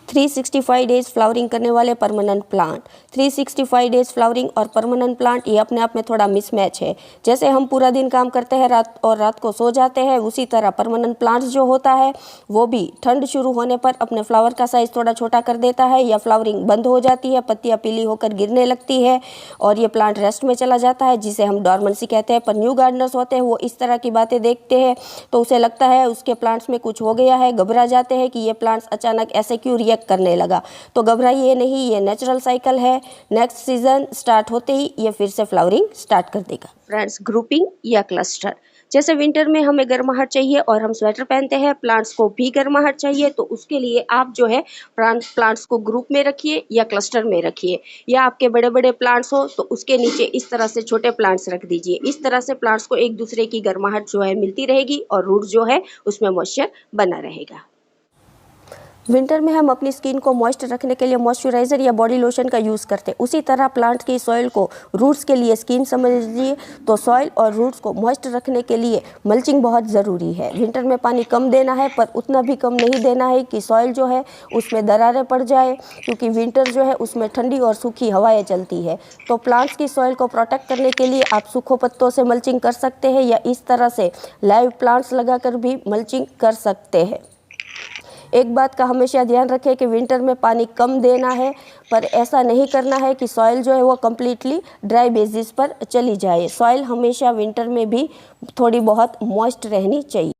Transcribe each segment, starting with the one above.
365 days flowering करने वाले permanent plant. 365 days flowering और परमानेंट प्लांट ये अपने आप में थोड़ा मिसमैच है। जैसे हम पूरा दिन काम करते हैं रात को सो जाते हैं, उसी तरह परमानेंट प्लांट्स जो होता है वो भी ठंड शुरू होने पर अपने फ्लावर का साइज़ थोड़ा छोटा कर देता है या फ्लावरिंग बंद हो जाती है, पत्तियाँ पीली होकर गिरने लगती है और ये प्लांट रेस्ट में चला जाता है, जिसे हम डॉर्मेंसी कहते हैं। पर न्यू गार्डनर्स होते हैं वो इस तरह की बातें देखते हैं तो उसे लगता है उसके प्लांट्स में कुछ हो गया है, घबरा जाते हैं कि ये प्लांट्स अचानक ऐसे क्यों रिएक्ट करने लगा। तो घबराइए नहीं, ये नेचुरल साइकिल है। नेक्स्ट सीजन स्टार्ट होते ही ये फिर से फ्लावरिंग स्टार्ट कर देगा। फ्रेंड्स, ग्रुपिंग या क्लस्टर, जैसे विंटर में हमें गर्माहट चाहिए और हम स्वेटर पहनते हैं, प्लांट्स को भी गर्माहट चाहिए, तो उसके लिए आप जो है प्लांट्स को ग्रुप में रखिए या क्लस्टर में रखिए, या आपके बड़े बड़े प्लांट्स हो तो उसके नीचे इस तरह से छोटे प्लांट्स रख दीजिए। इस तरह से प्लांट्स को एक दूसरे की गर्माहट जो है मिलती रहेगी और रूट जो है उसमें मॉइस्चर बना रहेगा। विंटर में हम अपनी स्किन को मॉइस्ट रखने के लिए मॉइस्चराइज़र या बॉडी लोशन का यूज़ करते हैं। उसी तरह प्लांट की सॉइल को रूट्स के लिए स्किन समझ लीजिए, तो सॉइल और रूट्स को मॉइस्ट रखने के लिए मल्चिंग बहुत ज़रूरी है। विंटर में पानी कम देना है, पर उतना भी कम नहीं देना है कि सॉइल जो है उसमें दरारें पड़ जाए, क्योंकि विंटर जो है उसमें ठंडी और सूखी हवाएँ चलती है। तो प्लांट्स की सॉइल को प्रोटेक्ट करने के लिए आप सूखो पत्तों से मल्चिंग कर सकते हैं या इस तरह से लाइव प्लांट्स लगाकर भी मल्चिंग कर सकते हैं। एक बात का हमेशा ध्यान रखें कि विंटर में पानी कम देना है, पर ऐसा नहीं करना है कि सॉइल जो है वो कम्प्लीटली ड्राई बेसिस पर चली जाए। सॉइल हमेशा विंटर में भी थोड़ी बहुत मॉइस्ट रहनी चाहिए।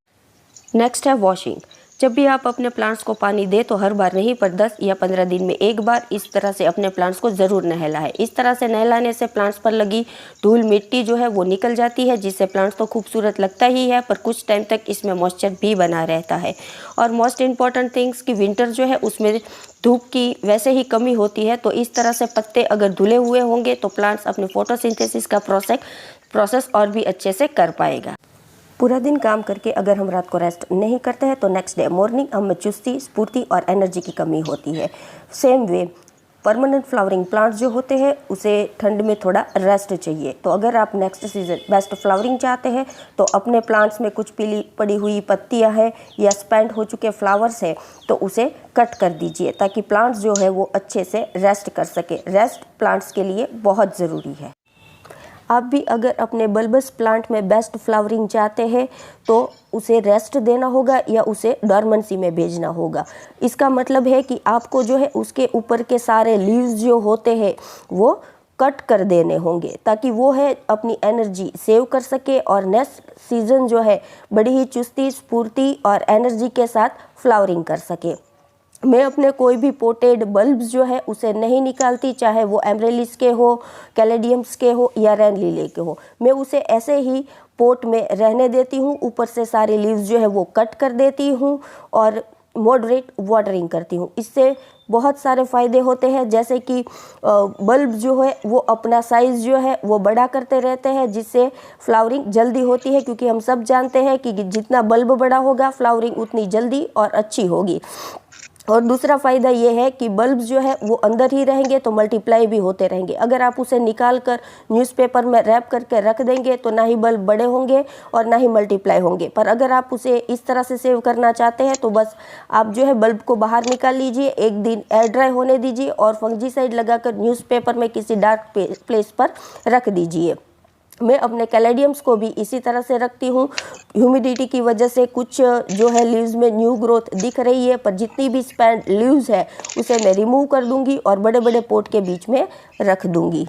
नेक्स्ट है वॉशिंग। जब भी आप अपने प्लांट्स को पानी दें तो हर बार नहीं, पर 10 या 15 दिन में एक बार इस तरह से अपने प्लांट्स को ज़रूर नहलाएं। इस तरह से नहलाने से प्लांट्स पर लगी धूल मिट्टी जो है वो निकल जाती है, जिससे प्लांट्स तो खूबसूरत लगता ही है, पर कुछ टाइम तक इसमें मॉइस्चर भी बना रहता है। और मोस्ट इम्पॉर्टेंट थिंग्स कि विंटर जो है उसमें धूप की वैसे ही कमी होती है, तो इस तरह से पत्ते अगर धुले हुए होंगे तो प्लांट्स अपने फोटोसिंथेसिस का प्रोसेस और भी अच्छे से कर पाएगा। पूरा दिन काम करके अगर हम रात को रेस्ट नहीं करते हैं तो नेक्स्ट डे मॉर्निंग हमें चुस्ती, स्फूर्ति और एनर्जी की कमी होती है। Same way permanent flowering plants जो होते हैं उसे ठंड में थोड़ा रेस्ट चाहिए। तो अगर आप नेक्स्ट सीजन बेस्ट फ्लावरिंग चाहते हैं तो अपने प्लांट्स में कुछ पीली पड़ी हुई पत्तियां हैं या स्पेंड हो चुके फ्लावर्स हैं तो उसे कट कर दीजिए, ताकि प्लांट्स जो है वो अच्छे से रेस्ट कर सके। रेस्ट प्लांट्स के लिए बहुत ज़रूरी है। आप भी अगर अपने बल्बस प्लांट में बेस्ट फ्लावरिंग चाहते हैं तो उसे रेस्ट देना होगा या उसे डॉर्मेंसी में भेजना होगा। इसका मतलब है कि आपको जो है उसके ऊपर के सारे लीव्स जो होते हैं वो कट कर देने होंगे, ताकि वो है अपनी एनर्जी सेव कर सके और नेक्स्ट सीज़न जो है बड़ी ही चुस्ती, स्फूर्ति और एनर्जी के साथ फ्लावरिंग कर सके। मैं अपने कोई भी पोटेड बल्ब्स जो है उसे नहीं निकालती, चाहे वो एमरेलिस के हो, कैलेडियम्स के हो या रेन लिली के हो। मैं उसे ऐसे ही पोट में रहने देती हूँ, ऊपर से सारे लीव्स जो है वो कट कर देती हूँ और मॉडरेट वाटरिंग करती हूँ। इससे बहुत सारे फ़ायदे होते हैं, जैसे कि बल्ब जो है वो अपना साइज़ जो है वो बड़ा करते रहते हैं, जिससे फ्लावरिंग जल्दी होती है, क्योंकि हम सब जानते हैं कि जितना बल्ब बड़ा होगा फ्लावरिंग उतनी जल्दी और अच्छी होगी। और दूसरा फ़ायदा ये है कि बल्ब जो है वो अंदर ही रहेंगे तो मल्टीप्लाई भी होते रहेंगे। अगर आप उसे निकाल कर न्यूज़पेपर में रैप करके रख देंगे तो ना ही बल्ब बड़े होंगे और ना ही मल्टीप्लाई होंगे। पर अगर आप उसे इस तरह से सेव करना चाहते हैं तो बस आप जो है बल्ब को बाहर निकाल लीजिए, एक दिन एयर ड्राई होने दीजिए और फंजीसाइड लगाकर न्यूज़पेपर में किसी डार्क प्लेस पर रख दीजिए। मैं अपने कैलेडियम्स को भी इसी तरह से रखती हूँ। ह्यूमिडिटी की वजह से कुछ जो है लीव्स में न्यू ग्रोथ दिख रही है, पर जितनी भी स्पेंड लीव्स है उसे मैं रिमूव कर दूंगी और बड़े बड़े पोट के बीच में रख दूंगी।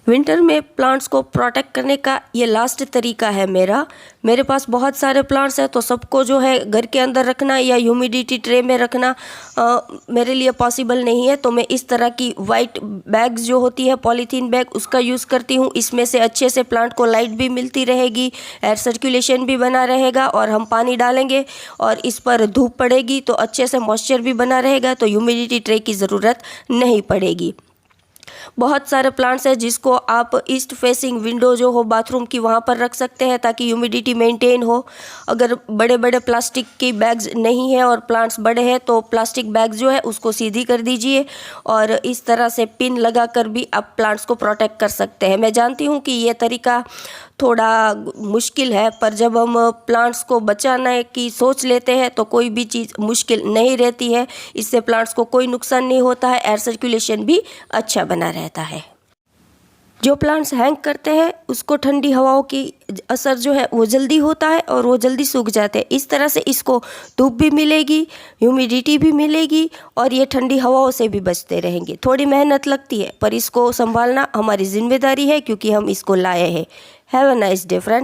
विंटर में प्लांट्स को प्रोटेक्ट करने का ये लास्ट तरीका है मेरे पास बहुत सारे प्लांट्स हैं, तो सबको जो है घर के अंदर रखना या ह्यूमिडिटी ट्रे में रखना मेरे लिए पॉसिबल नहीं है। तो मैं इस तरह की वाइट बैग्स जो होती है पॉलीथीन बैग, उसका यूज़ करती हूँ। इसमें से अच्छे से प्लांट को लाइट भी मिलती रहेगी, एयर सर्कुलेशन भी बना रहेगा और हम पानी डालेंगे और इस पर धूप पड़ेगी तो अच्छे से मॉइस्चर भी बना रहेगा, तो ह्यूमिडिटी ट्रे की ज़रूरत नहीं पड़ेगी। बहुत सारे प्लांट्स हैं जिसको आप ईस्ट फेसिंग विंडो जो हो बाथरूम की वहाँ पर रख सकते हैं ताकि ह्यूमिडिटी मेंटेन हो। अगर बड़े बड़े प्लास्टिक की बैग्स नहीं है और प्लांट्स बड़े हैं तो प्लास्टिक बैग जो है उसको सीधी कर दीजिए और इस तरह से पिन लगा कर भी आप प्लांट्स को प्रोटेक्ट कर सकते हैं। मैं जानती हूँ कि ये तरीका थोड़ा मुश्किल है, पर जब हम प्लांट्स को बचाने की सोच लेते हैं तो कोई भी चीज़ मुश्किल नहीं रहती है। इससे प्लांट्स को कोई नुकसान नहीं होता है, एयर सर्कुलेशन भी अच्छा बना रहता है। जो प्लांट्स हैंग करते हैं उसको ठंडी हवाओं की असर जो है वो जल्दी होता है और वो जल्दी सूख जाते हैं। इस तरह से इसको धूप भी मिलेगी, ह्यूमिडिटी भी मिलेगी और ये ठंडी हवाओं से भी बचते रहेंगे। थोड़ी मेहनत लगती है पर इसको संभालना हमारी जिम्मेदारी है क्योंकि हम इसको लाए हैं। Have a nice day friends.